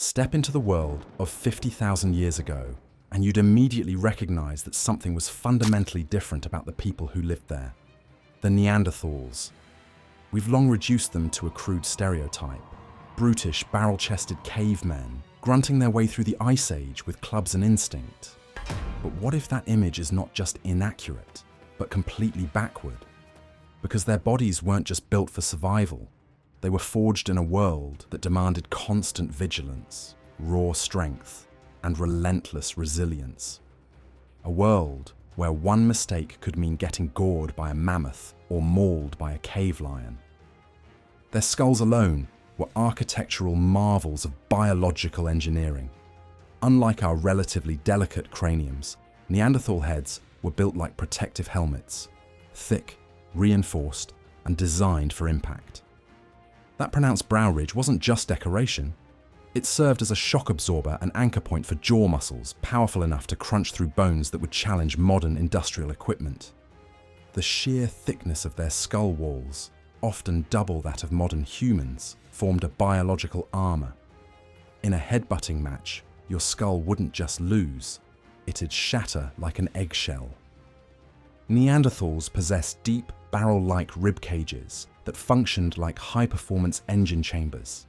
Step into the world of 50,000 years ago, and you'd immediately recognize that something was fundamentally different about the people who lived there. The Neanderthals. We've long reduced them to a crude stereotype. Brutish, barrel-chested cavemen, grunting their way through the Ice Age with clubs and instinct. But what if that image is not just inaccurate, but completely backward? Because their bodies weren't just built for survival. They were forged in a world that demanded constant vigilance, raw strength, and relentless resilience. A world where one mistake could mean getting gored by a mammoth or mauled by a cave lion. Their skulls alone were architectural marvels of biological engineering. Unlike our relatively delicate craniums, Neanderthal heads were built like protective helmets, thick, reinforced, and designed for impact. That pronounced brow ridge wasn't just decoration. It served as a shock absorber and anchor point for jaw muscles powerful enough to crunch through bones that would challenge modern industrial equipment. The sheer thickness of their skull walls, often double that of modern humans, formed a biological armor. In a headbutting match, your skull wouldn't just lose, it'd shatter like an eggshell. Neanderthals possessed deep, barrel-like ribcages that functioned like high-performance engine chambers.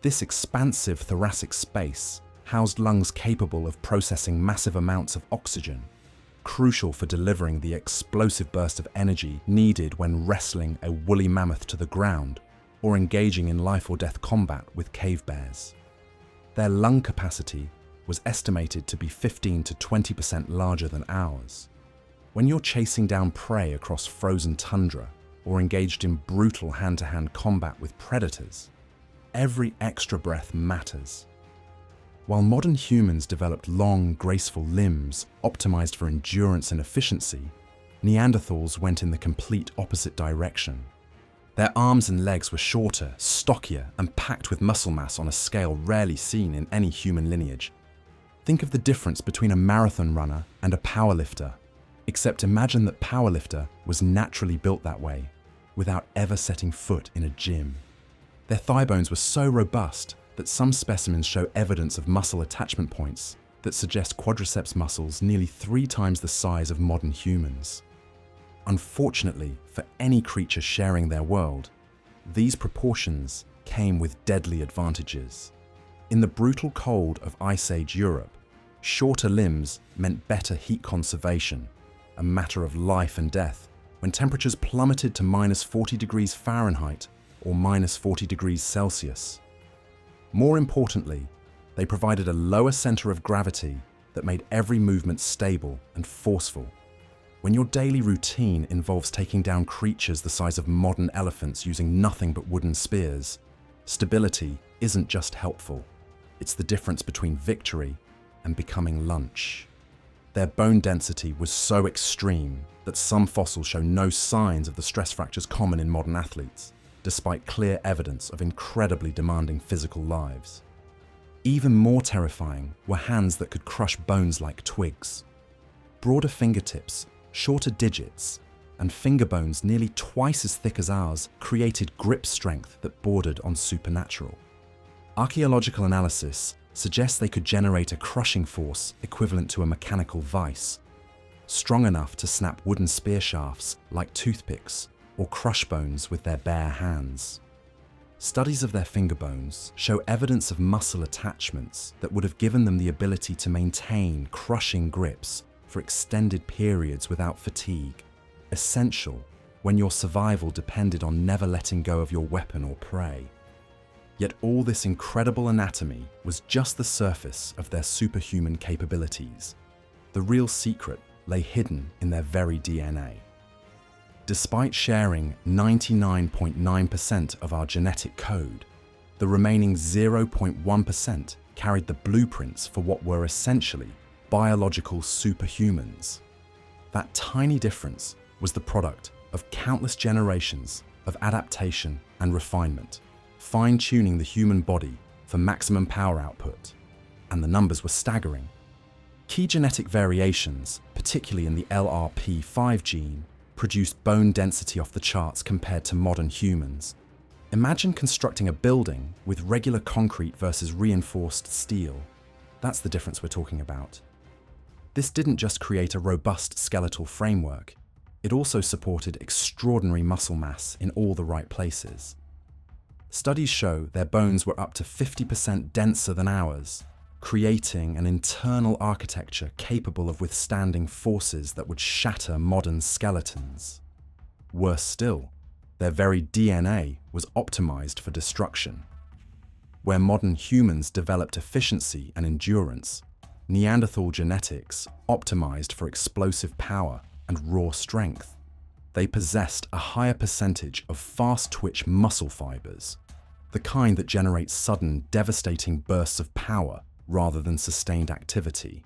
This expansive thoracic space housed lungs capable of processing massive amounts of oxygen, crucial for delivering the explosive burst of energy needed when wrestling a woolly mammoth to the ground or engaging in life-or-death combat with cave bears. Their lung capacity was estimated to be 15 to 20% larger than ours. When you're chasing down prey across frozen tundra or engaged in brutal hand-to-hand combat with predators, every extra breath matters. While modern humans developed long, graceful limbs optimized for endurance and efficiency, Neanderthals went in the complete opposite direction. Their arms and legs were shorter, stockier, and packed with muscle mass on a scale rarely seen in any human lineage. Think of the difference between a marathon runner and a powerlifter. Except imagine that powerlifter was naturally built that way, without ever setting foot in a gym. Their thigh bones were so robust that some specimens show evidence of muscle attachment points that suggest quadriceps muscles nearly 3 times the size of modern humans. Unfortunately, for any creature sharing their world, these proportions came with deadly advantages. In the brutal cold of Ice Age Europe, shorter limbs meant better heat conservation, a matter of life and death, when temperatures plummeted to -40 degrees Fahrenheit or -40 degrees Celsius. More importantly, they provided a lower center of gravity that made every movement stable and forceful. When your daily routine involves taking down creatures the size of modern elephants using nothing but wooden spears, stability isn't just helpful, it's the difference between victory and becoming lunch. Their bone density was so extreme that some fossils show no signs of the stress fractures common in modern athletes, despite clear evidence of incredibly demanding physical lives. Even more terrifying were hands that could crush bones like twigs. Broader fingertips, shorter digits, and finger bones nearly twice as thick as ours created grip strength that bordered on supernatural. Archaeological analysis suggests they could generate a crushing force equivalent to a mechanical vice, strong enough to snap wooden spear shafts like toothpicks or crush bones with their bare hands. Studies of their finger bones show evidence of muscle attachments that would have given them the ability to maintain crushing grips for extended periods without fatigue, essential when your survival depended on never letting go of your weapon or prey. Yet all this incredible anatomy was just the surface of their superhuman capabilities. The real secret lay hidden in their very DNA. Despite sharing 99.9% of our genetic code, the remaining 0.1% carried the blueprints for what were essentially biological superhumans. That tiny difference was the product of countless generations of adaptation and refinement, fine-tuning the human body for maximum power output, and the numbers were staggering. Key genetic variations, particularly in the LRP5 gene, produced bone density off the charts compared to modern humans. Imagine constructing a building with regular concrete versus reinforced steel. That's the difference we're talking about. This didn't just create a robust skeletal framework, it also supported extraordinary muscle mass in all the right places. Studies show their bones were up to 50% denser than ours, creating an internal architecture capable of withstanding forces that would shatter modern skeletons. Worse still, their very DNA was optimized for destruction. Where modern humans developed efficiency and endurance, Neanderthal genetics optimized for explosive power and raw strength. They possessed a higher percentage of fast-twitch muscle fibers, the kind that generate sudden, devastating bursts of power rather than sustained activity.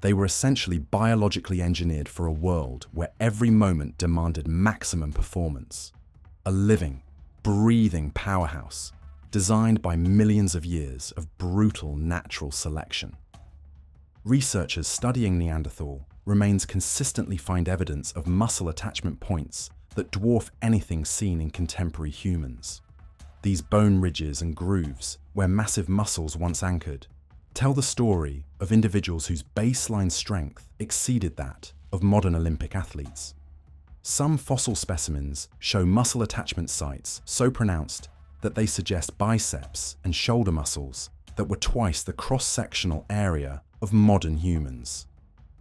They were essentially biologically engineered for a world where every moment demanded maximum performance. A living, breathing powerhouse, designed by millions of years of brutal natural selection. Researchers studying Neanderthal remains consistently find evidence of muscle attachment points that dwarf anything seen in contemporary humans. These bone ridges and grooves, where massive muscles once anchored, tell the story of individuals whose baseline strength exceeded that of modern Olympic athletes. Some fossil specimens show muscle attachment sites so pronounced that they suggest biceps and shoulder muscles that were twice the cross-sectional area of modern humans.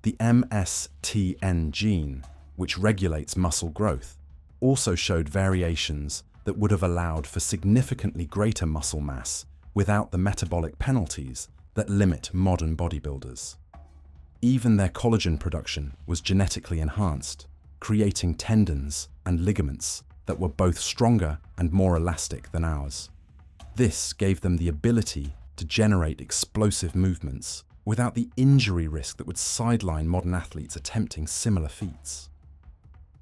The MSTN gene, which regulates muscle growth, also showed variations that would have allowed for significantly greater muscle mass without the metabolic penalties that limit modern bodybuilders. Even their collagen production was genetically enhanced, creating tendons and ligaments that were both stronger and more elastic than ours. This gave them the ability to generate explosive movements without the injury risk that would sideline modern athletes attempting similar feats.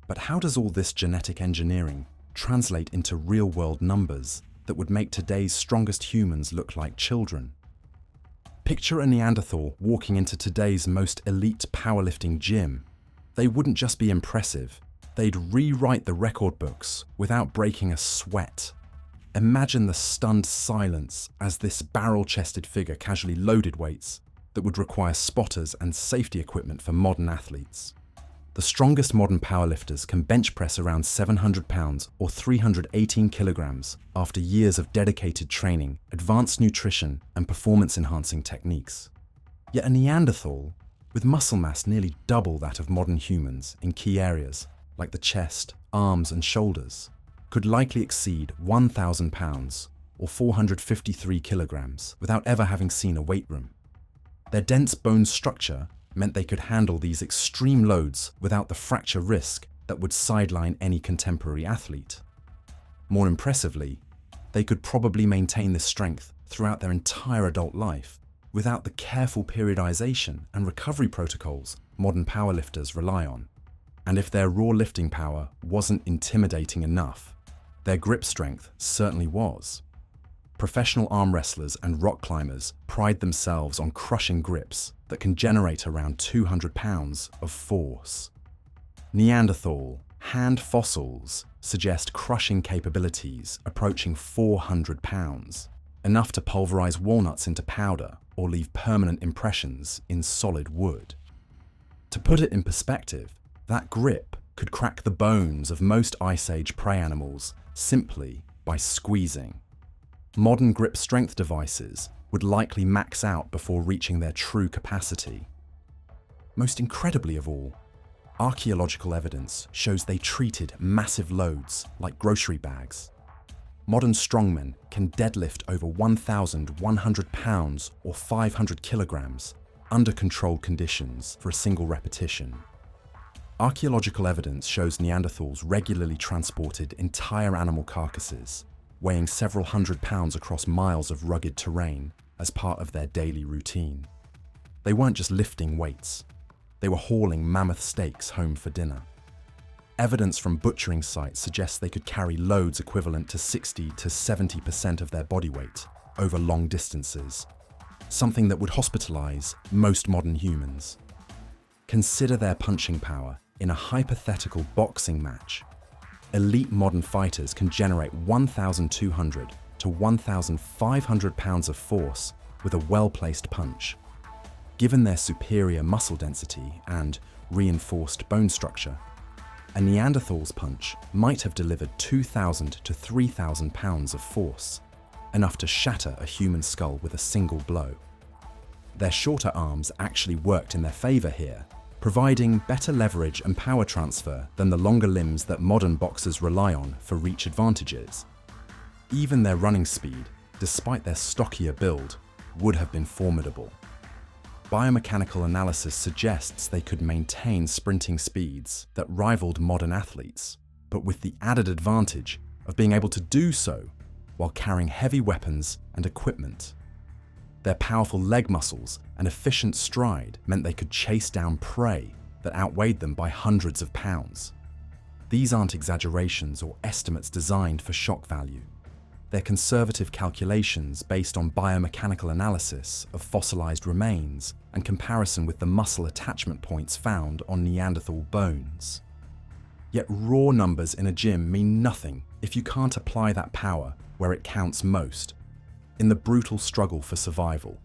But how does all this genetic engineering translate into real-world numbers that would make today's strongest humans look like children? Picture a Neanderthal walking into today's most elite powerlifting gym. They wouldn't just be impressive, they'd rewrite the record books without breaking a sweat. Imagine the stunned silence as this barrel-chested figure casually loaded weights that would require spotters and safety equipment for modern athletes. The strongest modern powerlifters can bench press around 700 pounds or 318 kilograms after years of dedicated training, advanced nutrition, and performance-enhancing techniques. Yet a Neanderthal, with muscle mass nearly double that of modern humans in key areas like the chest, arms, and shoulders, could likely exceed 1,000 pounds or 453 kilograms without ever having seen a weight room. Their dense bone structure meant they could handle these extreme loads without the fracture risk that would sideline any contemporary athlete. More impressively, they could probably maintain this strength throughout their entire adult life without the careful periodization and recovery protocols modern powerlifters rely on. And if their raw lifting power wasn't intimidating enough, their grip strength certainly was. Professional arm wrestlers and rock climbers pride themselves on crushing grips that can generate around 200 pounds of force. Neanderthal hand fossils suggest crushing capabilities approaching 400 pounds, enough to pulverize walnuts into powder or leave permanent impressions in solid wood. To put it in perspective, that grip could crack the bones of most Ice Age prey animals simply by squeezing. Modern grip strength devices would likely max out before reaching their true capacity. Most incredibly of all, archaeological evidence shows they treated massive loads like grocery bags. Modern strongmen can deadlift over 1,100 pounds or 500 kilograms under controlled conditions for a single repetition. Archaeological evidence shows Neanderthals regularly transported entire animal carcasses, weighing several hundred pounds across miles of rugged terrain as part of their daily routine. They weren't just lifting weights, they were hauling mammoth steaks home for dinner. Evidence from butchering sites suggests they could carry loads equivalent to 60 to 70% of their body weight over long distances, something that would hospitalize most modern humans. Consider their punching power in a hypothetical boxing match. elite modern fighters can generate 1,200 to 1,500 pounds of force with a well-placed punch. Given their superior muscle density and reinforced bone structure, a Neanderthal's punch might have delivered 2,000 to 3,000 pounds of force, enough to shatter a human skull with a single blow. Their shorter arms actually worked in their favour here, providing better leverage and power transfer than the longer limbs that modern boxers rely on for reach advantages. Even their running speed, despite their stockier build, would have been formidable. Biomechanical analysis suggests they could maintain sprinting speeds that rivaled modern athletes, but with the added advantage of being able to do so while carrying heavy weapons and equipment. Their powerful leg muscles and efficient stride meant they could chase down prey that outweighed them by hundreds of pounds. These aren't exaggerations or estimates designed for shock value. They're conservative calculations based on biomechanical analysis of fossilized remains and comparison with the muscle attachment points found on Neanderthal bones. Yet raw numbers in a gym mean nothing if you can't apply that power where it counts most, in the brutal struggle for survival.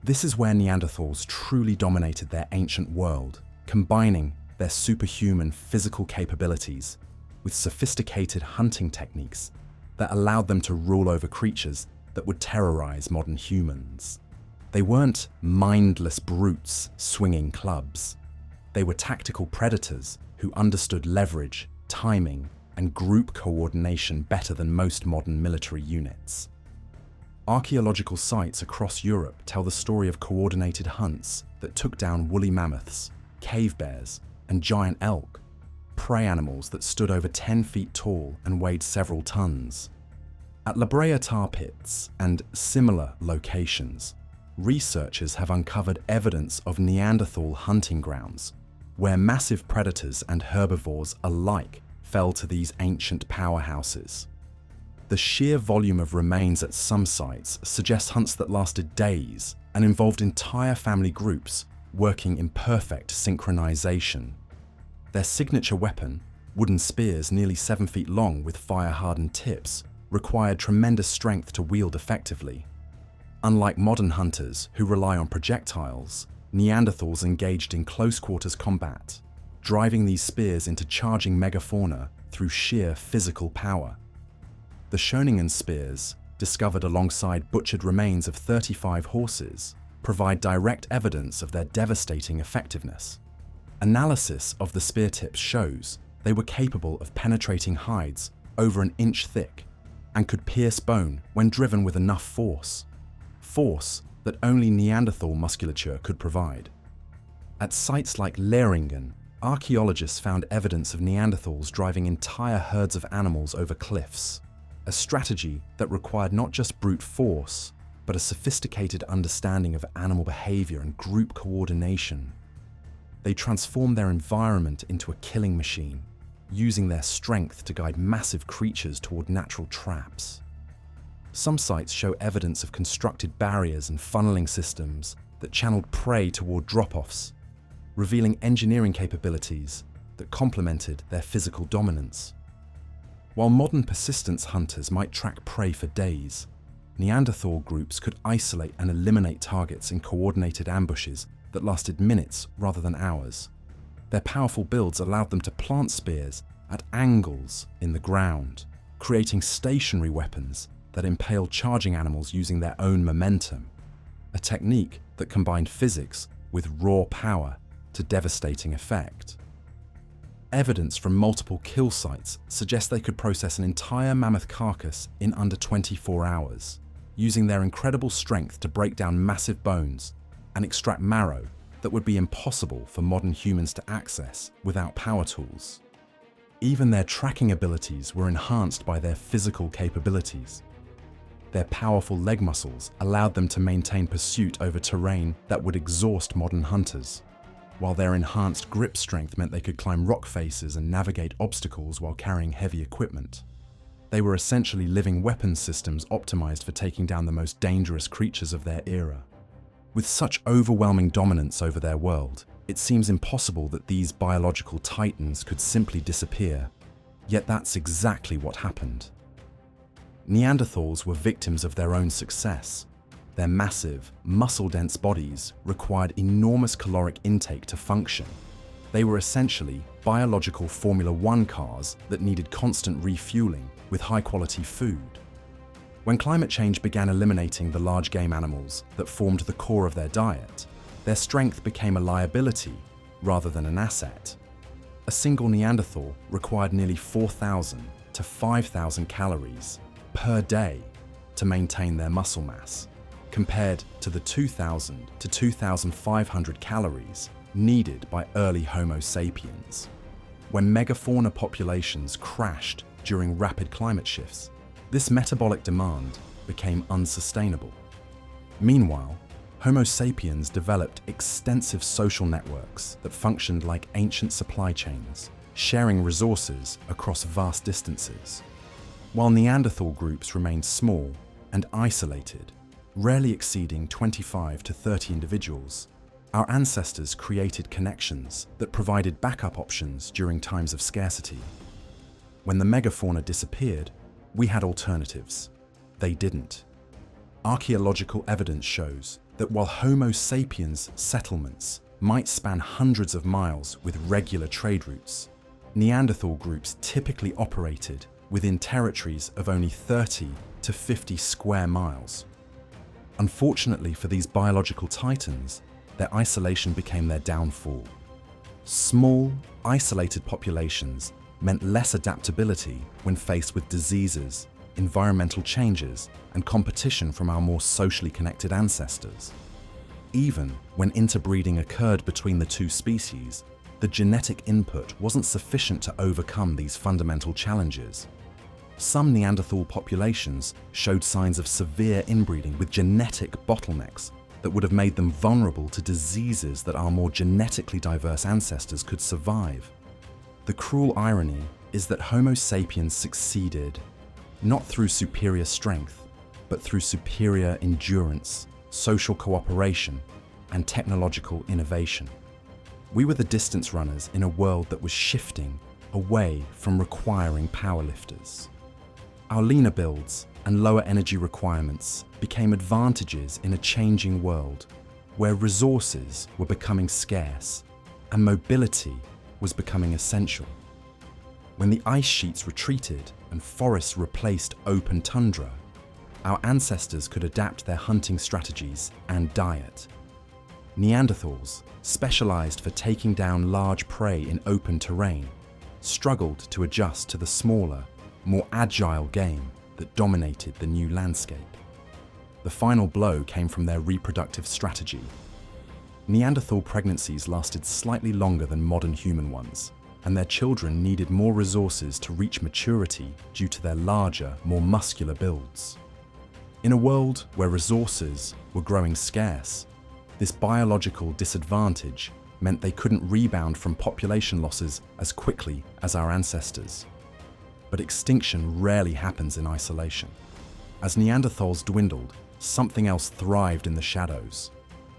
This is where Neanderthals truly dominated their ancient world, combining their superhuman physical capabilities with sophisticated hunting techniques that allowed them to rule over creatures that would terrorize modern humans. They weren't mindless brutes swinging clubs. They were tactical predators who understood leverage, timing, and group coordination better than most modern military units. Archaeological sites across Europe tell the story of coordinated hunts that took down woolly mammoths, cave bears, and giant elk, prey animals that stood over 10 feet tall and weighed several tons. At La Brea tar pits and similar locations, researchers have uncovered evidence of Neanderthal hunting grounds, where massive predators and herbivores alike fell to these ancient powerhouses. The sheer volume of remains at some sites suggests hunts that lasted days and involved entire family groups working in perfect synchronization. Their signature weapon, wooden spears nearly 7 feet long with fire-hardened tips, required tremendous strength to wield effectively. Unlike modern hunters who rely on projectiles, Neanderthals engaged in close-quarters combat, driving these spears into charging megafauna through sheer physical power. The Schoningen spears, discovered alongside butchered remains of 35 horses, provide direct evidence of their devastating effectiveness. Analysis of the spear tips shows they were capable of penetrating hides over an inch thick and could pierce bone when driven with enough force that only Neanderthal musculature could provide. At sites like Leeringen, archaeologists found evidence of Neanderthals driving entire herds of animals over cliffs, a strategy that required not just brute force, but a sophisticated understanding of animal behavior and group coordination. They transformed their environment into a killing machine, using their strength to guide massive creatures toward natural traps. Some sites show evidence of constructed barriers and funneling systems that channeled prey toward drop-offs, revealing engineering capabilities that complemented their physical dominance. While modern persistence hunters might track prey for days, Neanderthal groups could isolate and eliminate targets in coordinated ambushes that lasted minutes rather than hours. Their powerful builds allowed them to plant spears at angles in the ground, creating stationary weapons that impaled charging animals using their own momentum, a technique that combined physics with raw power to devastating effect. Evidence from multiple kill sites suggests they could process an entire mammoth carcass in under 24 hours, using their incredible strength to break down massive bones and extract marrow that would be impossible for modern humans to access without power tools. Even their tracking abilities were enhanced by their physical capabilities. Their powerful leg muscles allowed them to maintain pursuit over terrain that would exhaust modern hunters, while their enhanced grip strength meant they could climb rock faces and navigate obstacles while carrying heavy equipment. They were essentially living weapons systems optimized for taking down the most dangerous creatures of their era. With such overwhelming dominance over their world, it seems impossible that these biological titans could simply disappear. Yet that's exactly what happened. Neanderthals were victims of their own success. Their massive, muscle-dense bodies required enormous caloric intake to function. They were essentially biological Formula One cars that needed constant refueling with high-quality food. When climate change began eliminating the large game animals that formed the core of their diet, their strength became a liability rather than an asset. A single Neanderthal required nearly 4,000 to 5,000 calories per day to maintain their muscle mass, compared to the 2,000 to 2,500 calories needed by early Homo sapiens. When megafauna populations crashed during rapid climate shifts, this metabolic demand became unsustainable. Meanwhile, Homo sapiens developed extensive social networks that functioned like ancient supply chains, sharing resources across vast distances. While Neanderthal groups remained small and isolated, rarely exceeding 25 to 30 individuals, our ancestors created connections that provided backup options during times of scarcity. When the megafauna disappeared, we had alternatives. They didn't. Archaeological evidence shows that while Homo sapiens settlements might span hundreds of miles with regular trade routes, Neanderthal groups typically operated within territories of only 30 to 50 square miles. Unfortunately for these biological titans, their isolation became their downfall. Small, isolated populations meant less adaptability when faced with diseases, environmental changes, and competition from our more socially connected ancestors. Even when interbreeding occurred between the two species, the genetic input wasn't sufficient to overcome these fundamental challenges. Some Neanderthal populations showed signs of severe inbreeding with genetic bottlenecks that would have made them vulnerable to diseases that our more genetically diverse ancestors could survive. The cruel irony is that Homo sapiens succeeded, not through superior strength, but through superior endurance, social cooperation, and technological innovation. We were the distance runners in a world that was shifting away from requiring powerlifters. Our leaner builds and lower energy requirements became advantages in a changing world where resources were becoming scarce and mobility was becoming essential. When the ice sheets retreated and forests replaced open tundra, our ancestors could adapt their hunting strategies and diet. Neanderthals, specialized for taking down large prey in open terrain, struggled to adjust to the smaller, more agile game that dominated the new landscape. The final blow came from their reproductive strategy. Neanderthal pregnancies lasted slightly longer than modern human ones, and their children needed more resources to reach maturity due to their larger, more muscular builds. In a world where resources were growing scarce, this biological disadvantage meant they couldn't rebound from population losses as quickly as our ancestors. But extinction rarely happens in isolation. As Neanderthals dwindled, something else thrived in the shadows.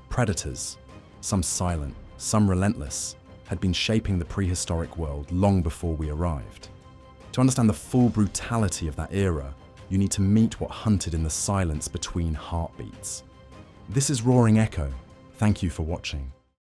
Predators, some silent, some relentless, had been shaping the prehistoric world long before we arrived. To understand the full brutality of that era, you need to meet what hunted in the silence between heartbeats. This is Roaring Echo. Thank you for watching.